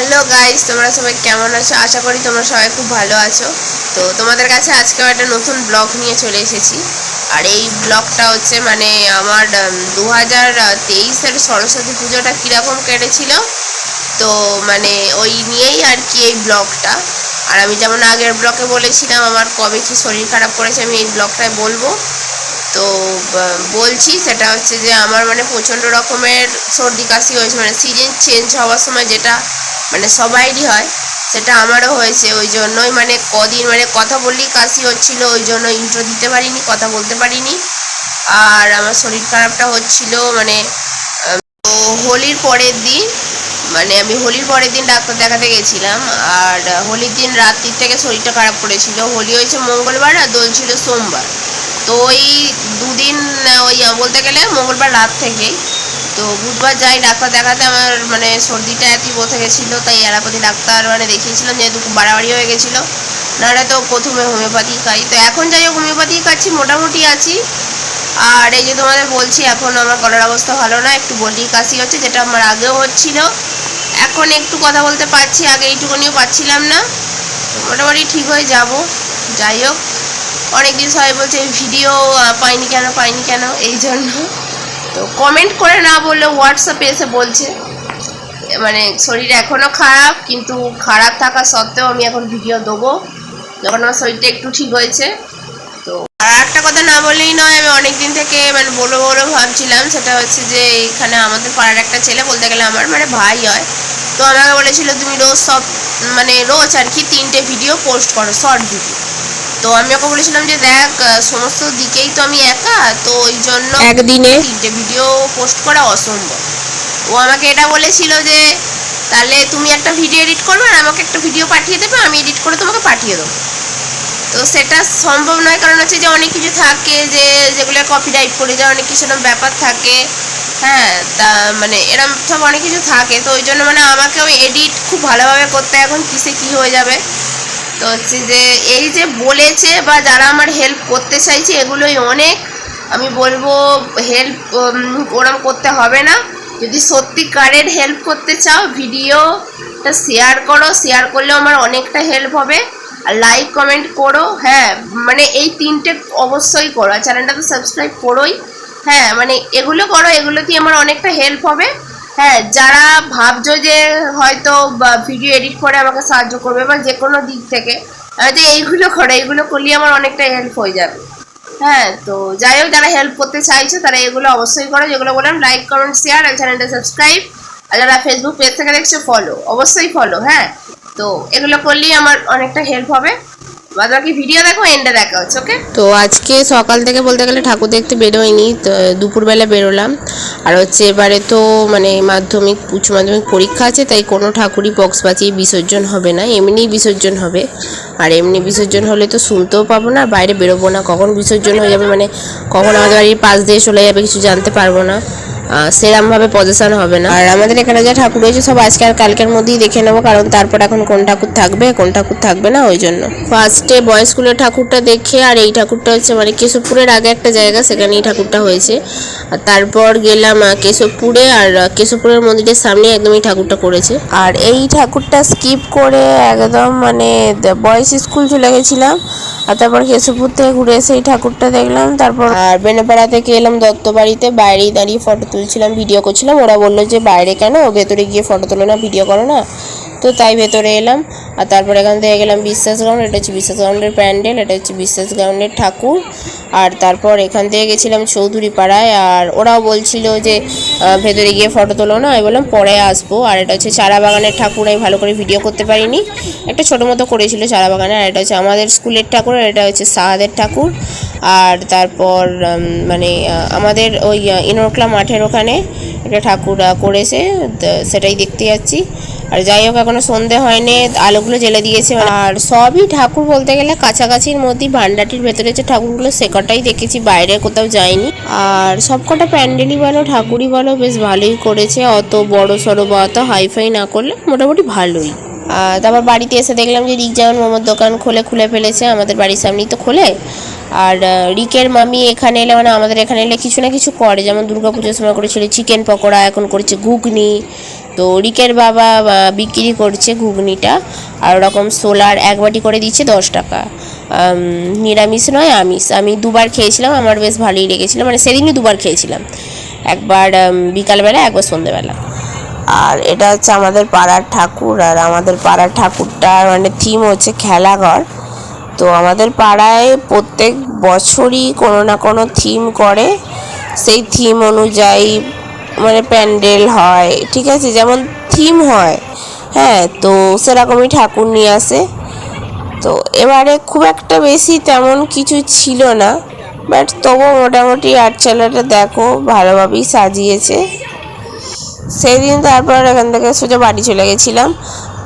Hello guys, তোমরা সবাই কেমন আছো? আশা করি তোমরা সবাই খুব ভালো আছো। তো তোমাদের কাছে আজকেও একটা নতুন ব্লগ নিয়ে চলে এসেছি। আর এই ব্লগটা হচ্ছে মানে আমার 2023-এর সরস্বতী পুজোটা কীরকম কেটেছিল, তো মানে ওই নিয়েই আর কি এই ব্লগটা। আর আমি যেমন আগের ব্লগে বলেছিলাম আমার কবে কি শরীর খারাপ করেছে, আমি এই ব্লগটায় বলবো। তো বলছি সেটা হচ্ছে যে আমার মানে প্রচণ্ড রকমের সর্দি কাশি হয়েছে, মানে সিজন চেঞ্জ হওয়ার সময় যেটা মানে সবাইরই হয় সেটা আমারও হয়েছে। ওই জন্যই মানে কদিন মানে কথা বললেই কাশি হচ্ছিল, ওই জন্য ইন্ট্রো দিতে পারিনি, কথা বলতে পারিনি। আর আমার শরীর খারাপটা হচ্ছিল মানে তো হোলির পরের দিন, মানে আমি হোলির পরের দিন ডাক্তার দেখাতে গেছিলাম। আর হোলির দিন রাত্রির থেকে শরীরটা খারাপ করেছিল। হোলি হয়েছে মঙ্গলবার আর দোল ছিল সোমবার। তো ওই দুদিন ওই বলতে গেলে মঙ্গলবার রাত থেকেই তো বুধবার যাই ডাক্তার দেখাতে, আমার মানে সর্দিটা এতই বসে গেছিলো, তাই অ্যালোপ্যাথি ডাক্তার মানে দেখিয়েছিলাম, যেহেতু বাড়াবাড়ি হয়ে গেছিলো। নাহলে তো প্রথমে হোমিওপ্যাথি খাই, তো এখন যাই হোক হোমিওপ্যাথি খাচ্ছি, মোটামুটি আছি। আর এই যে তোমাদের বলছি এখন আমার গলার অবস্থা ভালো না, একটু বলি কাশি হচ্ছে, যেটা আমার আগেও হচ্ছিল। এখন একটু কথা বলতে পারছি, আগে এইটুকুনিও পাচ্ছিলাম না। মোটামুটি ঠিক হয়ে যাব। যাই হোক, অনেকদিন সবাই বলছে ভিডিও পাইনি কেন এই জন্য। তো কমেন্ট করে না বললে হোয়াটসঅ্যাপে এসে বলছে মানে শরীর এখনও খারাপ, কিন্তু খারাপ থাকা সত্ত্বেও আমি এখন ভিডিও দেবো যখন আমার শরীরটা একটু ঠিক হয়েছে। তো আর একটা কথা না বললেই নয়, আমি অনেক দিন থেকে মানে বলবো ভাবছিলাম, সেটা হচ্ছে যে এখানে আমাদের পাড়ার একটা ছেলে, বলতে গেলে আমার মানে ভাই হয়, তো আমাকে বলেছিল তুমি রোজ রোজ আর কি 3টে ভিডিও পোস্ট করো, শর্ট ভিডিও। তো আমি ওকে বলেছিলাম যে দেখ সমস্ত দিকেই তো আমি একা, তো ওই জন্য একদিনে 3টে ভিডিও পোস্ট করা অসম্ভব। ও আমাকে এটা বলেছিল যে তাহলে তুমি একটা ভিডিও এডিট করবে আর আমাকে একটা ভিডিও পাঠিয়ে দেবে, আমি এডিট করে তোমাকে পাঠিয়ে দেবো। তো সেটা সম্ভব নয়, কারণ হচ্ছে যে অনেক কিছু থাকে যেগুলো কপিরাইট করে যায়, অনেক কিছু ব্যাপার থাকে। হ্যাঁ, তা মানে এরকম সব অনেক কিছু থাকে, তো ওই জন্য মানে আমাকেও এডিট খুব ভালোভাবে করতে এখন কিসে কি হয়ে যাবে। তো হচ্ছে যে এই যে বলেছে বা যারা আমার হেল্প করতে চাইছে এগুলোই অনেক। আমি বলবো হেল্প ওরম করতে হবে না। যদি সত্যিকারের হেল্প করতে চাও ভিডিওটা শেয়ার করো, শেয়ার করলেও আমার অনেকটা হেল্প হবে। আর লাইক কমেন্ট করো, হ্যাঁ মানে এই 3টে অবশ্যই করো। আর চ্যানেলটা তো সাবস্ক্রাইব করোই। হ্যাঁ মানে এগুলো করো, এগুলোতেই আমার অনেকটা হেল্প হবে। হ্যাঁ, যারা ভাবছো যে হয়তো ভিডিও এডিট করে আমাকে সাহায্য করবে বা যে কোনো দিক থেকে, যে এইগুলো করো, এইগুলো করলে আমার অনেকটা হেল্প হয়ে যাবে। হ্যাঁ, তো যাই হোক, যারা হেল্প করতে চাইছো তারা এগুলো অবশ্যই করো, যেগুলো বললাম, লাইক কমেন্ট শেয়ার আর চ্যানেলটা সাবস্ক্রাইব। আর যারা ফেসবুক পেজ থেকে দেখছো ফলো, অবশ্যই ফলো। হ্যাঁ, তো এগুলো করলেই আমার অনেকটা হেল্প হবে। বাকি ভিডিও দেখো, এন্ডে দেখা হচ্ছে। ওকে, তো আজকে সকাল থেকে বলতে গেলে ঠাকুর দেখতে বেরোয়নি, দুপুরবেলা বেরোলাম। আর হচ্ছে এবারে তো মানে উচ্চ মাধ্যমিক পরীক্ষা আছে, তাই কোনো ঠাকুরই বক্স বাজিয়ে বিসর্জন হবে না, এমনিই বিসর্জন হবে। আর এমনি বিসর্জন হলে তো শুনতেও পাবো না, বাইরে বেরোবো না, কখন বিসর্জন হয়ে যাবে মানে কখন আমাদের বাড়ির পাশ দিয়ে চলে যাবে কিছু জানতে পারবো না, সেরমভাবে পজিশন হবে না। আর আমাদের এখানে যা ঠাকুর রয়েছে সব আজকে আর কালকের মধ্যেই দেখে নেবো, কারণ তারপর এখন কোন ঠাকুর থাকবে কোন ঠাকুর থাকবে না, ওই জন্য ফার্স্টে বয়েজ স্কুলের ঠাকুরটা দেখে, আর এই ঠাকুরটা হচ্ছে মানে কেশবপুরের আগে একটা জায়গা, সেখানেই ঠাকুরটা হয়েছে। আর তারপর গেলাম কেশবপুরে, আর কেশবপুরের মন্দিরের সামনে একদমই ঠাকুরটা করেছে। আর এই ঠাকুরটা স্কিপ করে একদম মানে বয়েজ স্কুল চলে গেছিলাম। আর তারপর কেশবপুর থেকে ঘুরে এসে এই ঠাকুরটা দেখলাম। তারপর আর বেনেপাড়া থেকে এলাম দত্ত বাড়িতে, বাইরেই দাঁড়িয়ে ফটো তুলছিলাম, ভিডিও করছিলাম। ওরা বললো যে বাইরে কেন, ভেতরে গিয়ে ফটো তোলো না, ভিডিও করো না, তো তাই ভেতরে এলাম। আর তারপর এখান থেকে গেলাম বিশ্বাস গ্রাউন্ড, এটা হচ্ছে বিশ্বাস গ্রাউন্ডের প্যান্ডেল, এটা হচ্ছে বিশ্বাস গ্রাউন্ডের ঠাকুর। আর তারপর এখান থেকে গেছিলাম চৌধুরী পাড়ায়, আর ওরাও বলছিল যে ভেতরে গিয়ে ফটো তোলো না, আমি বললাম পরে আসবো। আর এটা হচ্ছে চারা বাগানের ঠাকুর, আমি ভালো করে ভিডিও করতে পারিনি, একটা ছোটো মতো করেছিল চারা বাগানে। আর এটা হচ্ছে আমাদের স্কুলের ঠাকুর, আর এটা হচ্ছে সাহাদের ঠাকুর। আর তারপর মানে আমাদের ওই ইনোরকলা মাঠের ওখানে একটা ঠাকুর করেছে, সেটাই দেখতে যাচ্ছি। আর যাই হোক, এখনো সন্ধে হয়নি, আলোগুলো জ্বেলে দিয়েছে। আর সবই ঠাকুর বলতে গেলে কাছাকাছির মধ্যেই, ভান্ডাটির ভেতরে যে ঠাকুরগুলো সে কটাই দেখেছি, বাইরে কোথাও যায়নি। আর সব কটা প্যান্ডেলই বলো ঠাকুরই বলো বেশ ভালোই করেছে, অত বড় সড়ো বা অত হাইফাই না করলে মোটামুটি ভালোই। তারপর বাড়িতে এসে দেখলাম যে রিকজামান মোমোর দোকান খুলে ফেলেছে, আমাদের বাড়ির সামনেই তো খোলে। আর রিকের মামি এখানে এলে মানে আমাদের এখানে এলে কিছু না কিছু করে, যেমন দুর্গাপুজোর সময় করেছিল চিকেন পকোড়া, এখন করেছে ঘুগনি। তো রিকের বাবা বিক্রি করছে ঘুগনিটা, আর ওরকম সোলার এক বাটি করে দিচ্ছে 10 টাকা। নিরামিষ নয় আমিষ। আমি দুবার খেয়েছিলাম, আমার বেশ ভালোই লেগেছিলো, মানে সেদিনই দুবার খেয়েছিলাম, একবার বিকালবেলা একবার সন্ধ্যেবেলা। আর এটা হচ্ছে আমাদের পাড়ার ঠাকুর, আর আমাদের পাড়ার ঠাকুরটার মানে থিম হচ্ছে খেলাঘর। তো আমাদের পাড়ায় প্রত্যেক বছরই কোনো না কোনো থিম করে, সেই থিম অনুযায়ী মানে প্যান্ডেল হয়, ঠিক আছে, যেমন থিম হয়, হ্যাঁ, তো সেরকমই ঠাকুর নিয়ে আসে। তো এবারে খুব একটা বেশি তেমন কিছু ছিল না, বাট তবুও মোটামুটি আর্টচালাটা দেখো ভালোভাবেই সাজিয়েছে। সেদিন তারপর এখান থেকে সোজা বাড়ি চলে গেছিলাম।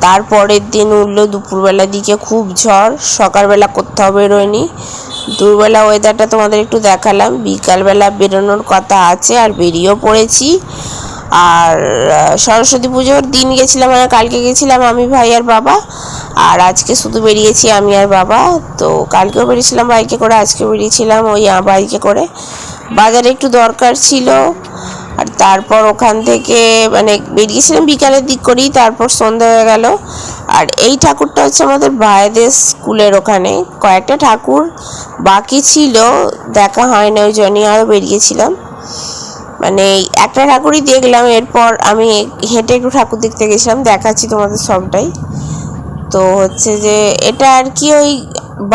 তারপরের দিন উঠলো দুপুরবেলার দিকে খুব ঝড়, সকালবেলা কোথাও বেরোয়নি। দুপুরবেলা ওয়েদারটা তোমাদের একটু দেখালাম, বিকালবেলা বেরোনোর কথা আছে আর বেরিয়েও পড়েছি। আর সরস্বতী পুজোর দিন গেছিলাম, মানে কালকে গেছিলাম আমি, ভাই আর বাবা, আর আজকে শুধু বেরিয়েছি আমি আর বাবা। তো কালকেও বেরিয়েছিলাম বাইকে করে, আজকে বেরিয়েছিলাম ওই বাইকে করে। বাজারে একটু দরকার ছিল, আর তারপর ওখান থেকে মানে বেরিয়েছিলাম বিকালের দিক করেই, তারপর সন্ধ্যা হয়ে গেল। আর এই ঠাকুরটা হচ্ছে আমাদের ভাইদের স্কুলের ওখানে, কয়েকটা ঠাকুর বাকি ছিল দেখা হয় না, ওই জন্যই আরও বেরিয়েছিলাম। মানে একটা ঠাকুরই দেখলাম, এরপর আমি হেঁটে একটু ঠাকুর দেখতে গেছিলাম, দেখাচ্ছি তোমাদের সবটাই। তো হচ্ছে যে এটা আর কি ওই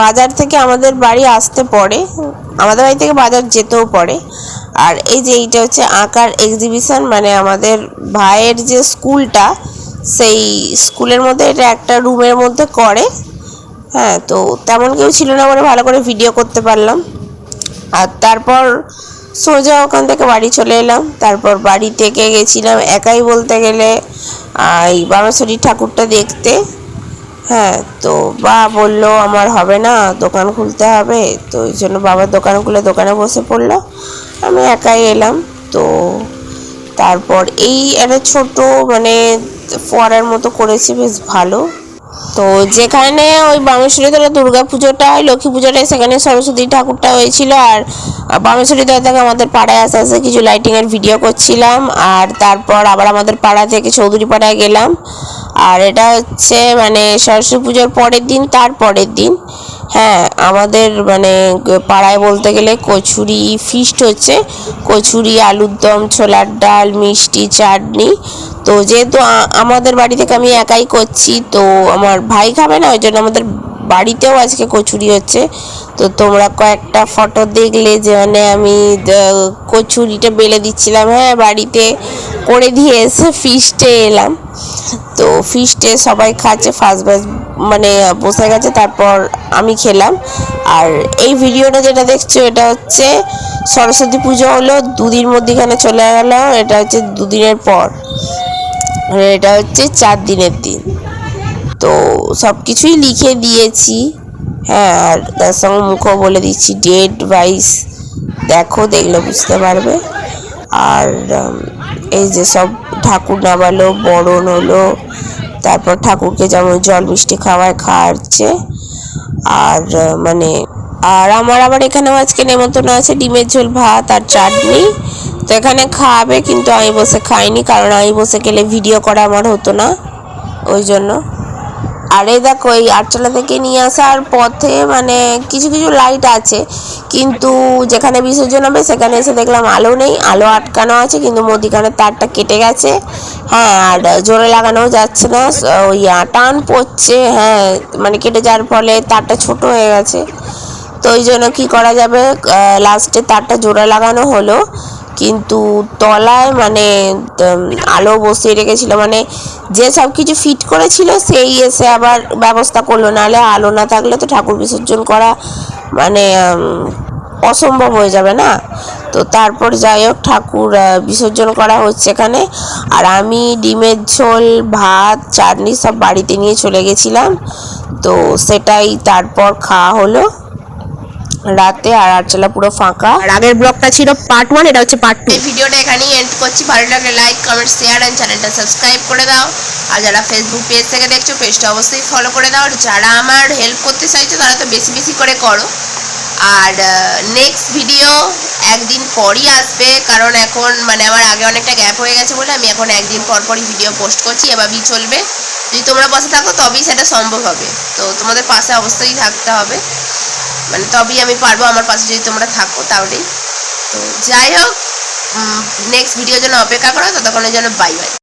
বাজার থেকে আমাদের বাড়ি আসতে পড়ে, আমাদের বাড়ি থেকে বাজার যেতেও পড়ে। আর এই যে এইটা হচ্ছে আঁকার এক্সিবিশন, মানে আমাদের ভাইয়ের যে স্কুলটা, সেই স্কুলের মধ্যে এটা একটা রুমের মধ্যে করে, হ্যাঁ। তো তেমন কেউ ছিল না বলে ভালো করে ভিডিও করতে পারলাম। আর তারপর সোজা ওখান থেকে বাড়ি চলে এলাম। তারপর বাড়ি থেকে গেছিলাম একাই বলতে গেলে এই বামাশ্বরী ঠাকুরটা দেখতে, হ্যাঁ। তো বা বললো আমার হবে না, দোকান খুলতে হবে, তো ওই জন্য বাবার দোকান খুলে দোকানে বসে পড়লো, আমি একাই এলাম। তো তারপর এই একটা ছোট মানে ফোয়ারার মতো করেছে, বেশ ভালো। তো যেখানে ওই বামেশ্বরী তলা দুর্গা পুজোটা, লক্ষ্মী পুজোটা, সেখানে সরস্বতী ঠাকুরটা হয়েছিল। আর বামেশ্বরী তলা থেকে আমাদের পাড়ায় আস্তে আস্তে কিছু লাইটিংয়ের ভিডিও করছিলাম। আর তারপর আবার আমাদের পাড়া থেকে চৌধুরী পাড়ায় গেলাম। আর এটা হচ্ছে মানে সরস্বতী পুজোর পরের দিন, তারপরের দিন, হ্যাঁ, আমাদের মানে পাড়ায় বলতে গেলে কচুরি ফিস্ট হচ্ছে, কচুরি, আলুর দম, ছোলার ডাল, মিষ্টি, চাটনি। তো যেহেতু আমাদের বাড়ি থেকে আমি একাই করছি, তো আমার ভাই খাবে না, ওই জন্য আমাদের বাড়িতেও আজকে কচুরি হচ্ছে। তো তোমরা কয়েকটা ফটো দেখলে যে মানে আমি কচুরিটা বেলে দিচ্ছিলাম, হ্যাঁ, বাড়িতে করে দিয়ে এসে ফিস্টে এলাম। তো ফিস্টে সবাই খাচ্ছে, ফার্স্ট ব্যাচ মানে বসে গেছে, তারপর আমি খেলাম। আর এই ভিডিওটা যেটা দেখছো এটা হচ্ছে সরস্বতী পুজো হলো দুদিন মধ্যিখানে চলে গেল, এটা হচ্ছে দুদিনের পর, এটা হচ্ছে 4 দিনের দিন। তো সব কিছুই লিখে দিয়েছি, হ্যাঁ, আর তার সঙ্গে মুখও বলে দিচ্ছি ডেট ওয়াইজ, দেখো, দেখলে বুঝতে পারবে। আর এই যে সব ঠাকুর নামালো, বরণ হলো, তারপর ঠাকুরকে যেমন জল মিষ্টি খাওয়াচ্ছে। আর মানে আর আমার আবার এখানেও আজকে নেমন্তন্ন আছে, ডিমের ঝোল, ভাত আর চাটনি। তো এখানে খাওয়াবে, কিন্তু আমি বসে খাইনি, কারণ আমি বসে গেলে ভিডিও করা আমার হতো না, ওই জন্য। আর এই দেখো এই আটচালা থেকে নিয়ে আসার পথে মানে কিছু কিছু লাইট আছে, কিন্তু যেখানে বিসর্জন হবে সেখানে এসে দেখলাম আলো নেই, আলো আটকানো আছে, কিন্তু মধ্যিখানের তারটা কেটে গেছে, হ্যাঁ। আর জোরে লাগানোও যাচ্ছে না, ওই টান পড়ছে, হ্যাঁ, মানে কেটে যাওয়ার ফলে তারটা ছোট হয়ে গেছে। তো ওই জন্য কী করা যাবে, লাস্টে তারটা জোড়া লাগানো হলো, কিন্তু তলায় মানে আলো বসিয়ে রেখেছিল, মানে যে সব কিছু ফিট করেছিল সেই এসে আবার ব্যবস্থা করলো, নাহলে আলো না থাকলে তো ঠাকুর বিসর্জন করা মানে অসম্ভব হয়ে যাবে না। তো তারপর যাই হোক ঠাকুর বিসর্জন করা হচ্ছে এখানে। আর আমি ডিমের ঝোল, ভাত, চাটনি সব বাড়িতে নিয়ে চলে গেছিলাম, তো সেটাই তারপর খাওয়া হলো রাতে। আর আটচালা পুরো ফাঁকা। আর আগের ব্লগটা ছিল পার্ট 1, এটা হচ্ছে পার্ট 2। এই ভিডিওটা এখানেই এন্ড করছি। ভালো লাগলে লাইক, কমেন্ট, শেয়ার এন্ড চ্যানেলটা সাবস্ক্রাইব করে দাও। আর যারা ফেসবুক পেজ থেকে দেখছো পেজটা অবশ্যই ফলো করে দাও। আর যারা আমার হেল্প করতে চাইছো তারা তো বেশি বেশি করে করো। আর নেক্সট ভিডিও একদিন পরই আসবে, কারণ এখন মানে আমার আগে অনেকটা গ্যাপ হয়ে গেছে বলে আমি এখন একদিন পর পরই ভিডিও পোস্ট করছি। এভাবেই চলবে, যদি তোমরা পাশে থাকো তবেই সেটা সম্ভব হবে। তো তোমাদের পাশে অবশ্যই থাকতে হবে, মানে তবেই আমি পারবো, আমার পাশে যদি তোমরা থাকো তাহলেই। তো যাই হোক, নেক্সট ভিডিওর জন্য অপেক্ষা করো, ততক্ষণের জন্য বাই বাই।